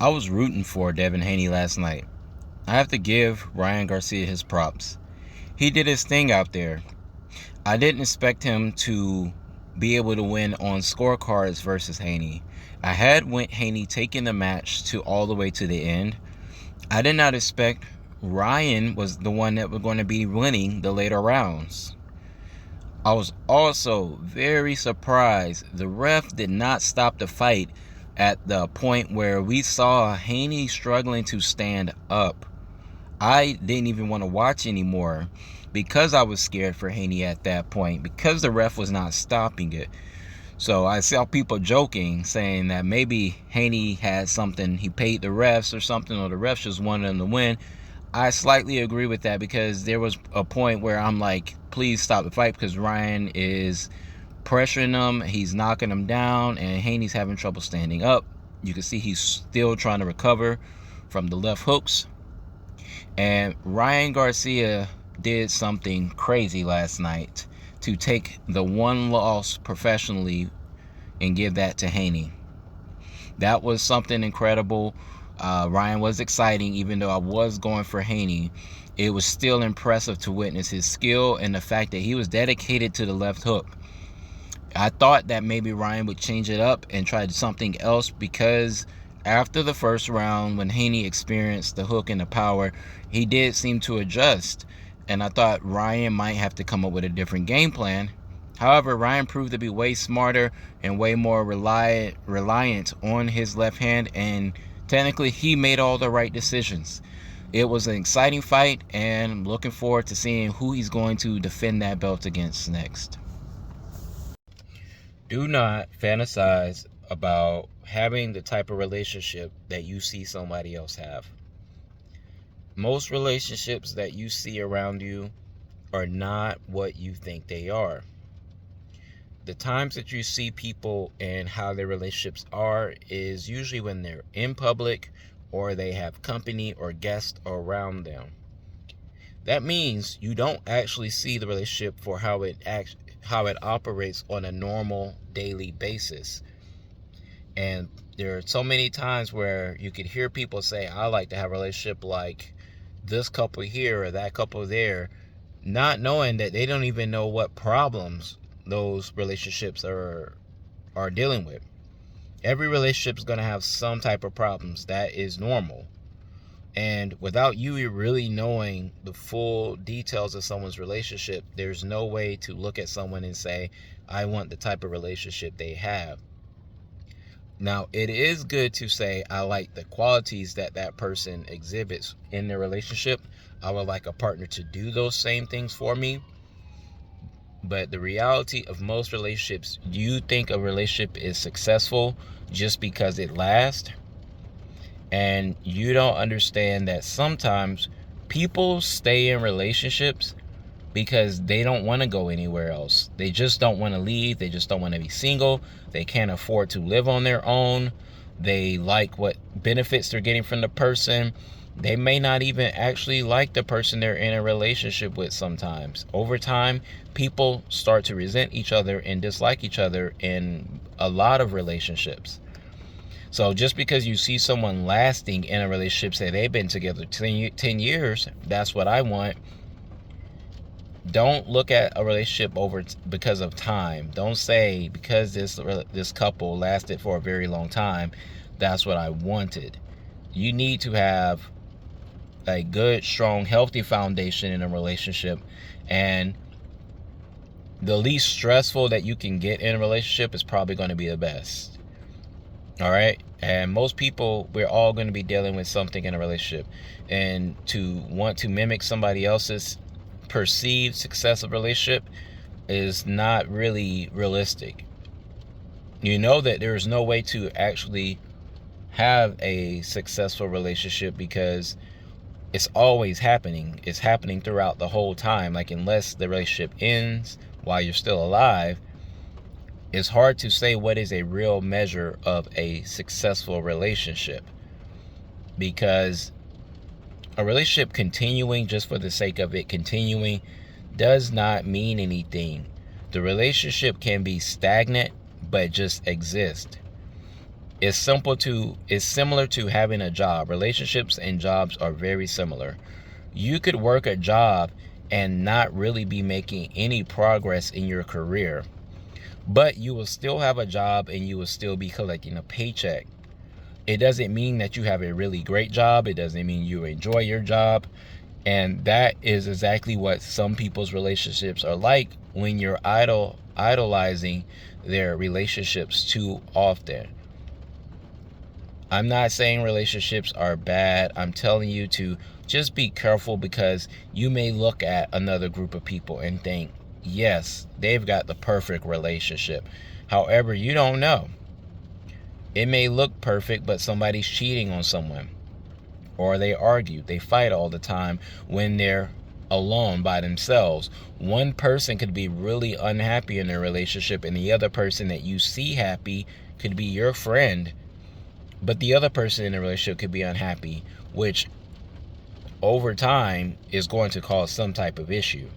I was rooting for Devin Haney last night. I have to give Ryan Garcia his props. He did his thing out there. I didn't expect him to be able to win on scorecards versus Haney. I had Haney taking the match to all the way to the end. I did not expect Ryan was the one that was going to be winning the later rounds. I was also very surprised the ref did not stop the fight at the point where we saw Haney struggling to stand up. I didn't even want to watch anymore because I was scared for Haney at that point because the ref was not stopping it. So I saw people joking, saying that maybe Haney had something, he paid the refs or something, or the refs just wanted him to win. I slightly agree with that because there was a point where I'm like, please stop the fight because Ryan is pressuring him, he's knocking him down, and Haney's having trouble standing up. You can see he's still trying to recover from the left hooks. And Ryan Garcia did something crazy last night to take the one loss professionally and give that to Haney. That was something incredible. Ryan was exciting, even though I was going for Haney. It was still impressive to witness his skill and the fact that he was dedicated to the left hook. I thought that maybe Ryan would change it up and try something else because after the first round, when Haney experienced the hook and the power, he did seem to adjust. And I thought Ryan might have to come up with a different game plan. However, Ryan proved to be way smarter and way more reliant on his left hand, and technically he made all the right decisions. It was an exciting fight, and I'm looking forward to seeing who he's going to defend that belt against next. Do not fantasize about having the type of relationship that you see somebody else have. Most relationships that you see around you are not what you think they are. The times that you see people and how their relationships are is usually when they're in public or they have company or guests around them. That means you don't actually see the relationship for how it operates on a normal daily basis. And there are so many times where you could hear people say, I like to have a relationship like this couple here or that couple there, not knowing that they don't even know what problems those relationships are dealing with. Every relationship is going to have some type of problems. That is normal. And without you really knowing the full details of someone's relationship, there's no way to look at someone and say, I want the type of relationship they have. Now, it is good to say, I like the qualities that that person exhibits in their relationship. I would like a partner to do those same things for me. But the reality of most relationships, you think a relationship is successful just because it lasts. And you don't understand that sometimes people stay in relationships because they don't want to go anywhere else. They just don't want to leave. They just don't want to be single. They can't afford to live on their own. They like what benefits they're getting from the person. They may not even actually like the person they're in a relationship with sometimes. Over time, people start to resent each other and dislike each other in a lot of relationships. So just because you see someone lasting in a relationship, say they've been together 10 years, that's what I want. Don't look at a relationship because of time. Don't say because this couple lasted for a very long time, that's what I wanted. You need to have a good, strong, healthy foundation in a relationship, and the least stressful that you can get in a relationship is probably going to be the best. All right. And most people, we're all going to be dealing with something in a relationship, and to want to mimic somebody else's perceived success of relationship is not really realistic. You know that there's no way to actually have a successful relationship because it's always happening. It's happening throughout the whole time. Like, unless the relationship ends while you're still alive, it's hard to say what is a real measure of a successful relationship, because a relationship continuing just for the sake of it continuing does not mean anything. The relationship can be stagnant but just exist. It's similar to having a job. Relationships and jobs are very similar. You could work a job and not really be making any progress in your career, but you will still have a job and you will still be collecting a paycheck. It doesn't mean that you have a really great job. It doesn't mean you enjoy your job. And that is exactly what some people's relationships are like when you're idolizing their relationships too often. I'm not saying relationships are bad. I'm telling you to just be careful, because you may look at another group of people and think, yes, they've got the perfect relationship. However, you don't know. It may look perfect, but somebody's cheating on someone. Or they argue, they fight all the time when they're alone by themselves. One person could be really unhappy in their relationship, and the other person that you see happy could be your friend. But the other person in the relationship could be unhappy, which over time is going to cause some type of issue.